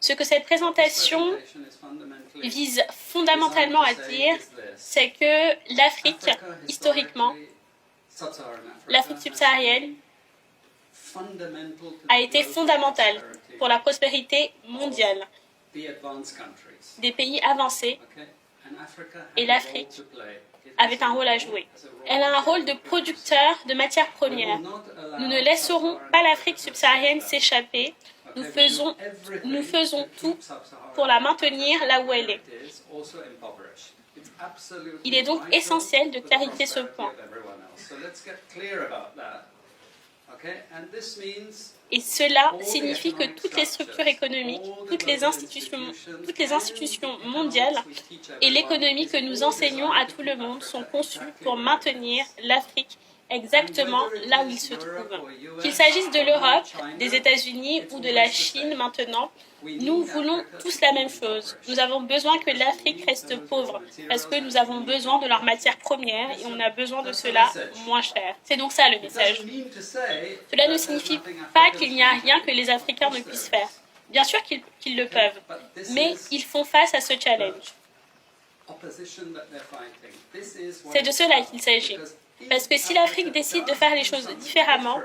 Ce que cette présentation vise fondamentalement à dire, c'est que l'Afrique, historiquement, l'Afrique subsaharienne, a été fondamentale pour la prospérité mondiale des pays avancés, et l'Afrique avait un rôle à jouer. Elle a un rôle de producteur de matières premières. Nous ne laisserons pas l'Afrique subsaharienne s'échapper. Nous faisons tout pour la maintenir là où elle est. Il est donc essentiel de clarifier ce point. Et cela signifie que toutes les structures économiques, toutes les institutions mondiales et l'économie que nous enseignons à tout le monde sont conçues pour maintenir l'Afrique exactement là où il se trouve. Qu'il s'agisse de l'Europe, des États-Unis ou de la Chine maintenant, nous voulons tous la même chose. Nous avons besoin que l'Afrique reste pauvre parce que nous avons besoin de leurs matières premières et on a besoin de cela moins cher. C'est donc ça le message. Cela ne signifie pas qu'il n'y a rien que les Africains ne puissent faire. Bien sûr qu'ils le peuvent, mais ils font face à ce challenge. C'est de cela qu'il s'agit. Parce que si l'Afrique décide de faire les choses différemment,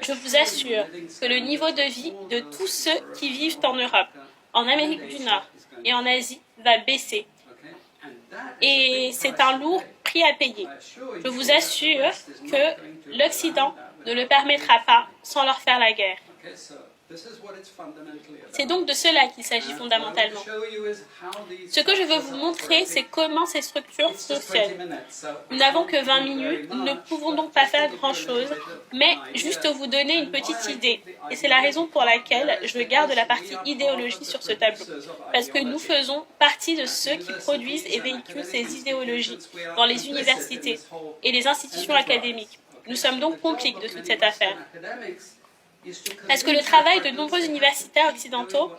je vous assure que le niveau de vie de tous ceux qui vivent en Europe, en Amérique du Nord et en Asie va baisser. Et c'est un lourd prix à payer. Je vous assure que l'Occident ne le permettra pas sans leur faire la guerre. C'est donc de cela qu'il s'agit fondamentalement. Ce que je veux vous montrer, c'est comment ces structures fonctionnent. Nous n'avons que 20 minutes, nous ne pouvons donc pas faire grand-chose, mais juste vous donner une petite idée. Et c'est la raison pour laquelle je garde la partie idéologie sur ce tableau. Parce que nous faisons partie de ceux qui produisent et véhiculent ces idéologies dans les universités et les institutions académiques. Nous sommes donc complices de toute cette affaire. Parce que le travail de nombreux universitaires occidentaux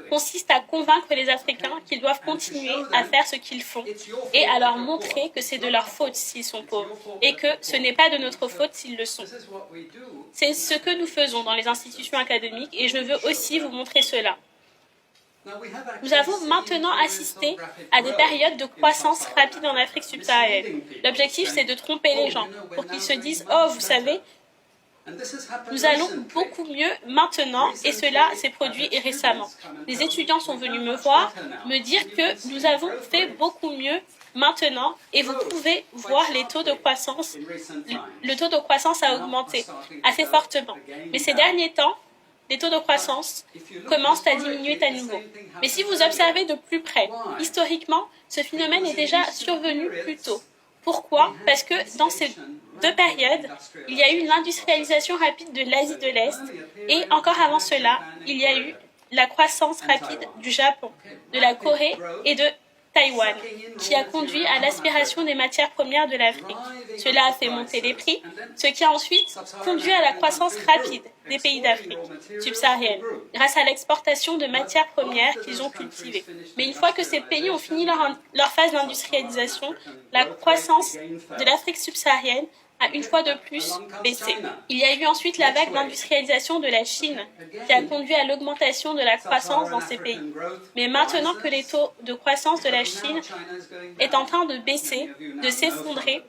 consiste à convaincre les Africains qu'ils doivent continuer à faire ce qu'ils font et à leur montrer que c'est de leur faute s'ils sont pauvres et que ce n'est pas de notre faute s'ils le sont. C'est ce que nous faisons dans les institutions académiques et je veux aussi vous montrer cela. Nous avons maintenant assisté à des périodes de croissance rapide en Afrique subsaharienne. L'objectif, c'est de tromper les gens pour qu'ils se disent « Oh, vous savez, nous allons beaucoup mieux maintenant et cela s'est produit récemment. Les étudiants sont venus me voir, me dire que nous avons fait beaucoup mieux maintenant et vous pouvez voir les taux de croissance. Le taux de croissance a augmenté assez fortement. Mais ces derniers temps, les taux de croissance commencent à diminuer à nouveau. Mais si vous observez de plus près, historiquement, ce phénomène est déjà survenu plus tôt. Pourquoi? Parce que dans ces deux périodes, il y a eu l'industrialisation rapide de l'Asie de l'Est et encore avant cela, il y a eu la croissance rapide du Japon, de la Corée et de Taïwan, qui a conduit à l'aspiration des matières premières de l'Afrique. Cela a fait monter les prix, ce qui a ensuite conduit à la croissance rapide des pays d'Afrique subsaharienne, grâce à l'exportation de matières premières qu'ils ont cultivées. Mais une fois que ces pays ont fini leur phase d'industrialisation, la croissance de l'Afrique subsaharienne a une fois de plus baissé. Il y a eu ensuite la vague d'industrialisation de la Chine qui a conduit à l'augmentation de la croissance dans ces pays. Mais maintenant que les taux de croissance de la Chine est en train de baisser, de s'effondrer,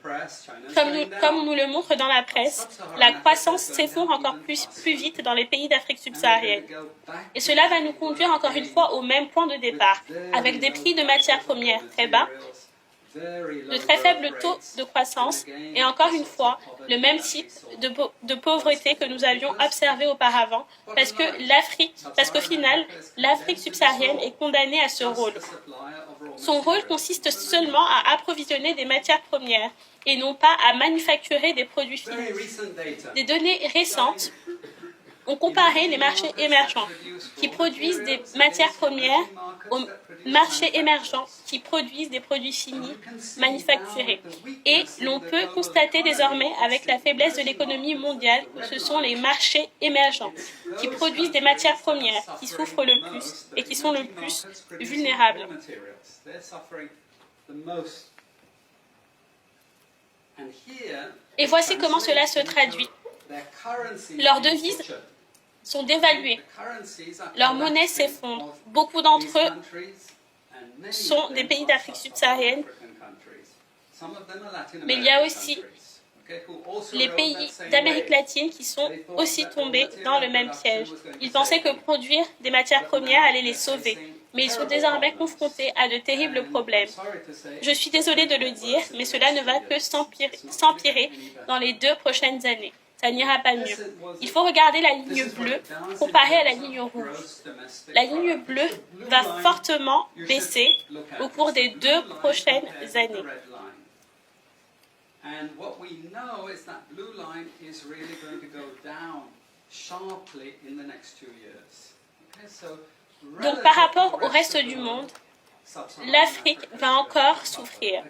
comme on nous le montre dans la presse, la croissance s'effondre encore plus vite dans les pays d'Afrique subsaharienne. Et cela va nous conduire encore une fois au même point de départ, avec des prix de matières premières très bas, de très faibles taux de croissance et encore une fois le même type de pauvreté que nous avions observé auparavant parce qu'au final, l'Afrique subsaharienne est condamnée à ce rôle. Son rôle consiste seulement à approvisionner des matières premières et non pas à manufacturer des produits finis. Des données récentes ont comparé les marchés émergents qui produisent des matières premières aux marchés émergents qui produisent des produits finis manufacturés. Et l'on peut constater désormais avec la faiblesse de l'économie mondiale que ce sont les marchés émergents qui produisent des matières premières qui souffrent le plus et qui sont le plus vulnérables. Et voici comment cela se traduit. Leur devise sont dévalués. Leur monnaie s'effondre. Beaucoup d'entre eux sont des pays d'Afrique subsaharienne, mais il y a aussi les pays d'Amérique latine qui sont aussi tombés dans le même piège. Ils pensaient que produire des matières premières allait les sauver, mais ils sont désormais confrontés à de terribles problèmes. Je suis désolée de le dire, mais cela ne va que s'empirer dans les 2 prochaines années. Ça n'ira pas mieux. Il faut regarder la ligne bleue comparée à la ligne rouge. La ligne bleue va fortement baisser au cours des 2 prochaines années. And what we know is that blue line is really going to go down sharply in the next 2 years. Okay, so donc par rapport au reste du monde, l'Afrique va encore souffrir.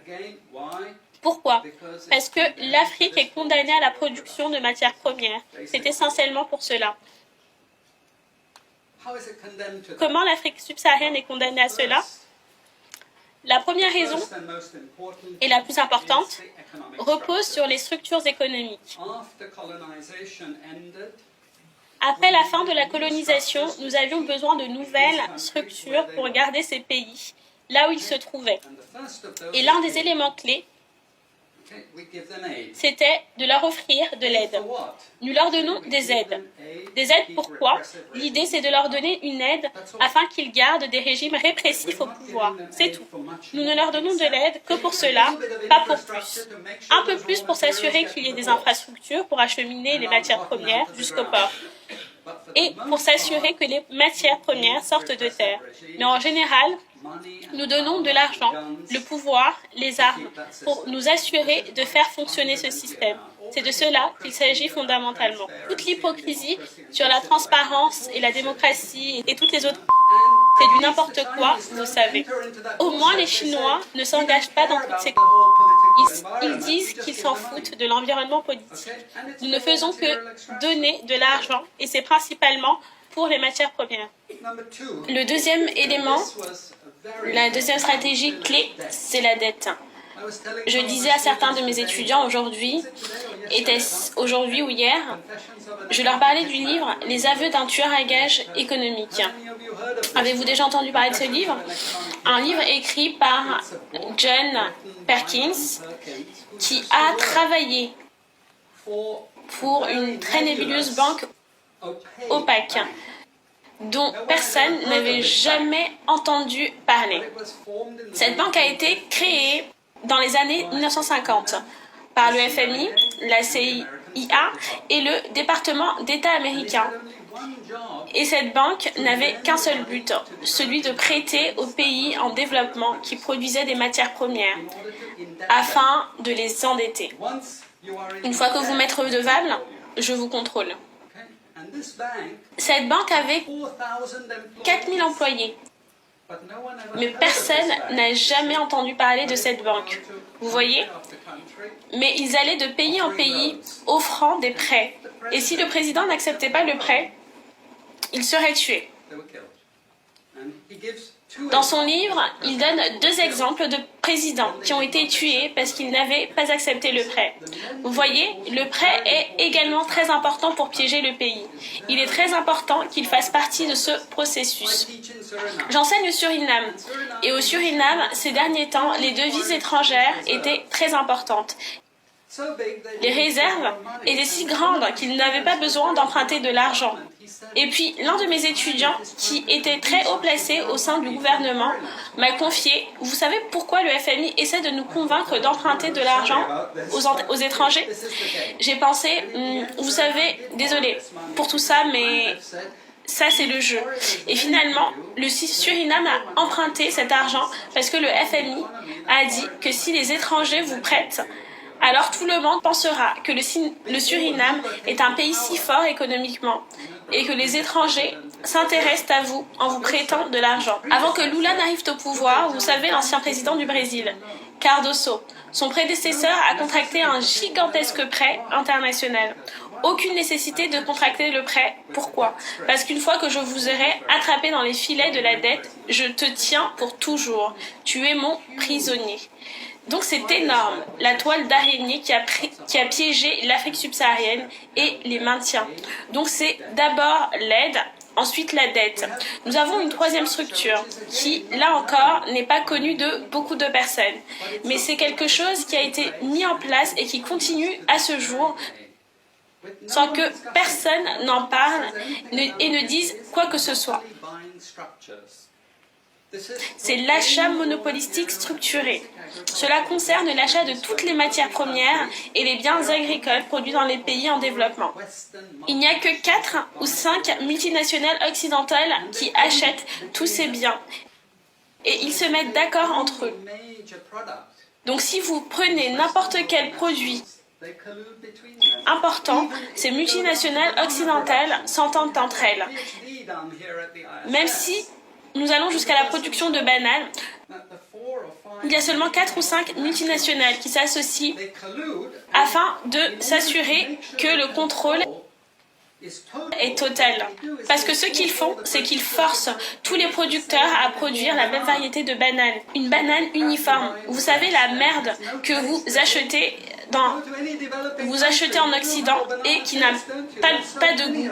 Pourquoi? Parce que l'Afrique est condamnée à la production de matières premières. C'est essentiellement pour cela. Comment l'Afrique subsaharienne est condamnée à cela? La première raison, et la plus importante, repose sur les structures économiques. Après la fin de la colonisation, nous avions besoin de nouvelles structures pour garder ces pays là où ils se trouvaient. Et l'un des éléments clés, c'était de leur offrir de l'aide. Nous leur donnons des aides. Des aides pourquoi? L'idée, c'est de leur donner une aide afin qu'ils gardent des régimes répressifs au pouvoir. C'est tout. Nous ne leur donnons de l'aide que pour cela, pas pour plus. Un peu plus pour s'assurer qu'il y ait des infrastructures pour acheminer les matières premières jusqu'au port. Et pour s'assurer que les matières premières sortent de terre. Mais en général, nous donnons de l'argent, le pouvoir, les armes, pour nous assurer de faire fonctionner ce système. C'est de cela qu'il s'agit fondamentalement. Toute l'hypocrisie sur la transparence et la démocratie et toutes les autres, c'est du n'importe quoi, vous savez. Au moins, les Chinois ne s'engagent pas dans toutes ces... Ils disent qu'ils s'en foutent de l'environnement politique. Nous ne faisons que donner de l'argent et c'est principalement pour les matières premières. Le deuxième élément, la deuxième stratégie clé, c'est la dette. Je disais à certains de mes étudiants aujourd'hui, était-ce aujourd'hui ou hier, je leur parlais du livre « Les aveux d'un tueur à gages économique ». Avez-vous déjà entendu parler de ce livre? Un livre écrit par John Perkins qui a travaillé pour une très nébuleuse banque opaque dont personne n'avait jamais entendu parler. Cette banque a été créée dans les années 1950 par le FMI, la CIA et le département d'État américain. Et cette banque n'avait qu'un seul but, celui de prêter aux pays en développement qui produisaient des matières premières afin de les endetter. Une fois que vous m'êtes redevable, je vous contrôle. Cette banque avait 4000 employés. Mais personne n'a jamais entendu parler de cette banque. Vous voyez? Mais ils allaient de pays en pays offrant des prêts. Et si le président n'acceptait pas le prêt, il serait tué. Dans son livre, il donne 2 exemples de présidents qui ont été tués parce qu'ils n'avaient pas accepté le prêt. Vous voyez, le prêt est également très important pour piéger le pays. Il est très important qu'il fasse partie de ce processus. J'enseigne au Suriname. Et au Suriname, ces derniers temps, les devises étrangères étaient très importantes. Les réserves étaient si grandes qu'ils n'avaient pas besoin d'emprunter de l'argent. Et puis, l'un de mes étudiants, qui était très haut placé au sein du gouvernement, m'a confié « Vous savez pourquoi le FMI essaie de nous convaincre d'emprunter de l'argent aux étrangers ?» J'ai pensé « Vous savez, désolé pour tout ça, mais ça c'est le jeu. » Et finalement, le Suriname a emprunté cet argent parce que le FMI a dit que si les étrangers vous prêtent, alors tout le monde pensera que le Suriname est un pays si fort économiquement et que les étrangers s'intéressent à vous en vous prêtant de l'argent. Avant que Lula n'arrive au pouvoir, vous savez, l'ancien président du Brésil, Cardoso, son prédécesseur a contracté un gigantesque prêt international. Aucune nécessité de contracter le prêt. Pourquoi? Parce qu'une fois que je vous aurai attrapé dans les filets de la dette, je te tiens pour toujours. Tu es mon prisonnier. Donc c'est énorme, la toile d'araignée qui a piégé l'Afrique subsaharienne et les maintient. Donc c'est d'abord l'aide, ensuite la dette. Nous avons une troisième structure qui, là encore, n'est pas connue de beaucoup de personnes. Mais c'est quelque chose qui a été mis en place et qui continue à ce jour sans que personne n'en parle et ne dise quoi que ce soit. C'est l'achat monopolistique structuré. Cela concerne l'achat de toutes les matières premières et les biens agricoles produits dans les pays en développement. Il n'y a que 4 ou 5 multinationales occidentales qui achètent tous ces biens et ils se mettent d'accord entre eux. Donc si vous prenez n'importe quel produit important, ces multinationales occidentales s'entendent entre elles. Même si nous allons jusqu'à la production de bananes, il y a seulement 4 ou 5 multinationales qui s'associent afin de s'assurer que le contrôle est total. Parce que ce qu'ils font, c'est qu'ils forcent tous les producteurs à produire la même variété de bananes. Une banane uniforme. Vous savez la merde que vous achetez en Occident et qui n'a pas de goût.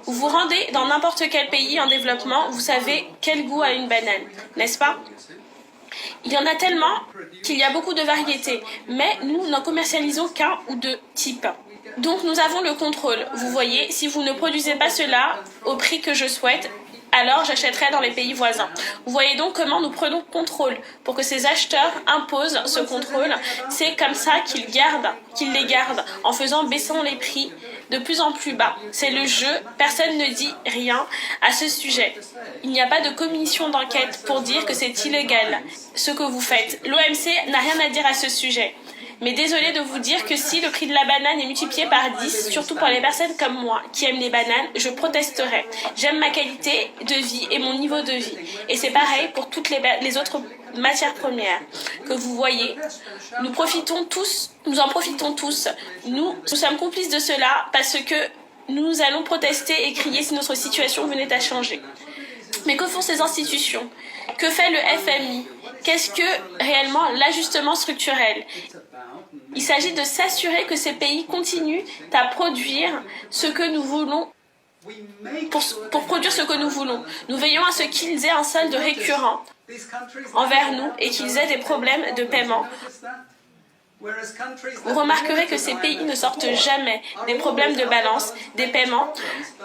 Vous vous rendez dans n'importe quel pays en développement, vous savez quel goût a une banane, n'est-ce pas? Il y en a tellement qu'il y a beaucoup de variétés, mais nous n'en commercialisons qu'un ou deux types. Donc nous avons le contrôle. Vous voyez, si vous ne produisez pas cela au prix que je souhaite, alors j'achèterai dans les pays voisins. Vous voyez donc comment nous prenons contrôle. Pour que ces acheteurs imposent ce contrôle, c'est comme ça qu'ils les gardent, en faisant baisser les prix de plus en plus bas. C'est le jeu, personne ne dit rien à ce sujet. Il n'y a pas de commission d'enquête pour dire que c'est illégal ce que vous faites. L'OMC n'a rien à dire à ce sujet. Mais désolé de vous dire que si le prix de la banane est multiplié par 10, surtout pour les personnes comme moi qui aiment les bananes, je protesterai. J'aime ma qualité de vie et mon niveau de vie. Et c'est pareil pour toutes les autres matières premières que vous voyez. Nous en profitons tous. Nous sommes complices de cela parce que nous allons protester et crier si notre situation venait à changer. Mais que font ces institutions? Que fait le FMI? Qu'est-ce que réellement l'ajustement structurel? Il s'agit de s'assurer que ces pays continuent à produire ce que nous voulons pour produire ce que nous voulons. Nous veillons à ce qu'ils aient un solde récurrent envers nous et qu'ils aient des problèmes de paiement. Vous remarquerez que ces pays ne sortent jamais des problèmes de balance, des paiements.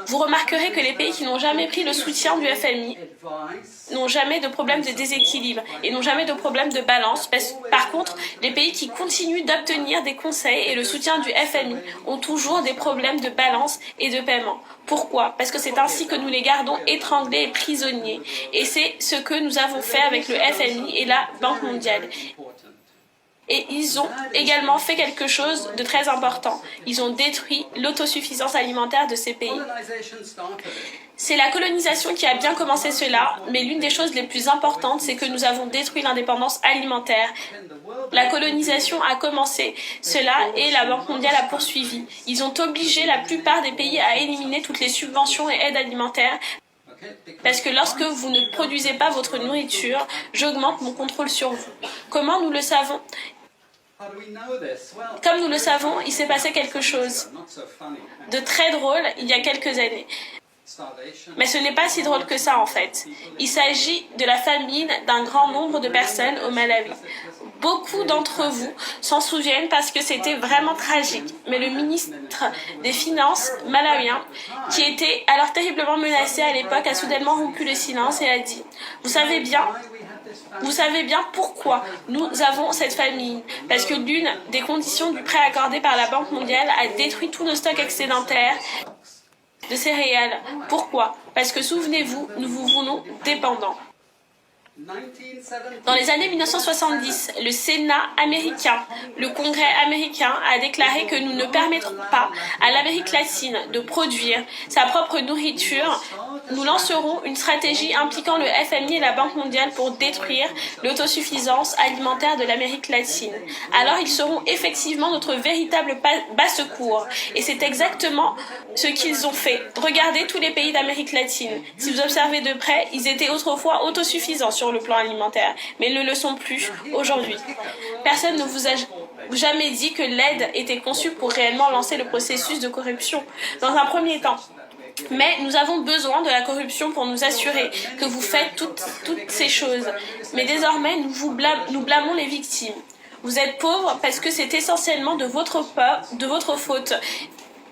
Vous remarquerez que les pays qui n'ont jamais pris le soutien du FMI n'ont jamais de problème de déséquilibre et n'ont jamais de problème de balance. Par contre, les pays qui continuent d'obtenir des conseils et le soutien du FMI ont toujours des problèmes de balance et de paiement. Pourquoi? Parce que c'est ainsi que nous les gardons étranglés et prisonniers. Et c'est ce que nous avons fait avec le FMI et la Banque mondiale. Et ils ont également fait quelque chose de très important. Ils ont détruit l'autosuffisance alimentaire de ces pays. C'est la colonisation qui a bien commencé cela, mais l'une des choses les plus importantes, c'est que nous avons détruit l'indépendance alimentaire. La colonisation a commencé cela et la Banque mondiale a poursuivi. Ils ont obligé la plupart des pays à éliminer toutes les subventions et aides alimentaires. Parce que lorsque vous ne produisez pas votre nourriture, j'augmente mon contrôle sur vous. Comment nous le savons? Comme nous le savons, il s'est passé quelque chose de très drôle il y a quelques années. Mais ce n'est pas si drôle que ça en fait. Il s'agit de la famine d'un grand nombre de personnes au Malawi. Beaucoup d'entre vous s'en souviennent parce que c'était vraiment tragique. Mais le ministre des Finances malawien, qui était alors terriblement menacé à l'époque, a soudainement rompu le silence et a dit « Vous savez bien pourquoi nous avons cette famine. Parce que l'une des conditions du prêt accordé par la Banque mondiale a détruit tous nos stocks excédentaires de céréales. Pourquoi? Parce que souvenez-vous, nous vous voulons dépendants. » Dans les années 1970, le Sénat américain, le Congrès américain a déclaré que nous ne permettrons pas à l'Amérique latine de produire sa propre nourriture. Nous lancerons une stratégie impliquant le FMI et la Banque mondiale pour détruire l'autosuffisance alimentaire de l'Amérique latine. Alors ils seront effectivement notre véritable bas-secours. Et c'est exactement ce qu'ils ont fait. Regardez tous les pays d'Amérique latine. Si vous observez de près, ils étaient autrefois autosuffisants sur le plan alimentaire, mais ils ne le sont plus aujourd'hui. Personne ne vous a jamais dit que l'aide était conçue pour réellement lancer le processus de corruption dans un premier temps. Mais nous avons besoin de la corruption pour nous assurer que vous faites toutes ces choses. Mais désormais, nous blâmons les victimes. Vous êtes pauvres parce que c'est essentiellement de votre faute.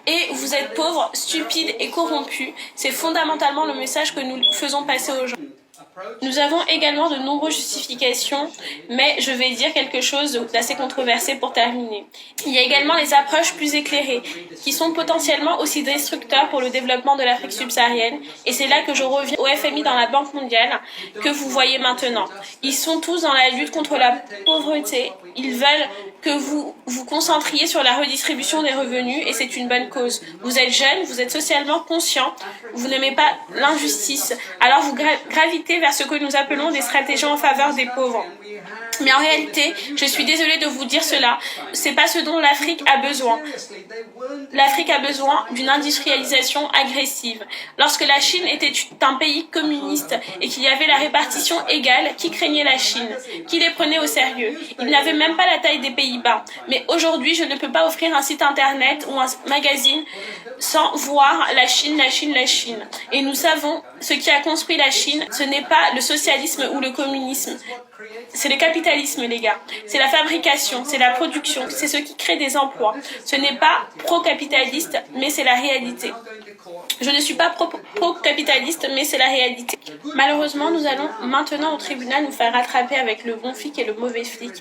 Et vous êtes pauvres, stupides et corrompus. C'est fondamentalement le message que nous faisons passer aux gens. Nous avons également de nombreuses justifications, mais je vais dire quelque chose d'assez controversé pour terminer. Il y a également les approches plus éclairées, qui sont potentiellement aussi destructeurs pour le développement de l'Afrique subsaharienne, et c'est là que je reviens au FMI dans la Banque mondiale, que vous voyez maintenant. Ils sont tous dans la lutte contre la pauvreté, ils veulent que vous vous concentriez sur la redistribution des revenus, et c'est une bonne cause. Vous êtes jeune, vous êtes socialement conscient, vous n'aimez pas l'injustice, alors vous gravitez vers ce que nous appelons des stratégies en faveur des pauvres. Mais en réalité, je suis désolée de vous dire cela, c'est pas ce dont l'Afrique a besoin. L'Afrique a besoin d'une industrialisation agressive. Lorsque la Chine était un pays communiste et qu'il y avait la répartition égale, qui craignait la Chine? Qui les prenait au sérieux? Ils n'avaient même pas la taille des Pays-Bas. Mais aujourd'hui, je ne peux pas offrir un site internet ou un magazine sans voir la Chine, la Chine, la Chine. Et nous savons, ce qui a construit la Chine, ce n'est pas le socialisme ou le communisme. C'est le capitalisme, les gars. C'est la fabrication, c'est la production, c'est ce qui crée des emplois. Ce n'est pas pro-capitaliste, mais c'est la réalité. Je ne suis pas pro-capitaliste, mais c'est la réalité. Malheureusement, nous allons maintenant au tribunal nous faire rattraper avec le bon flic et le mauvais flic.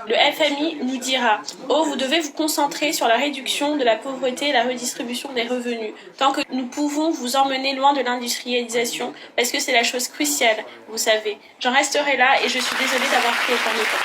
Le FMI nous dira « Oh, vous devez vous concentrer sur la réduction de la pauvreté et la redistribution des revenus, tant que nous pouvons vous emmener loin de l'industrialisation, parce que c'est la chose cruciale, vous savez. » J'en resterai là et je suis désolée d'avoir pris autant de temps.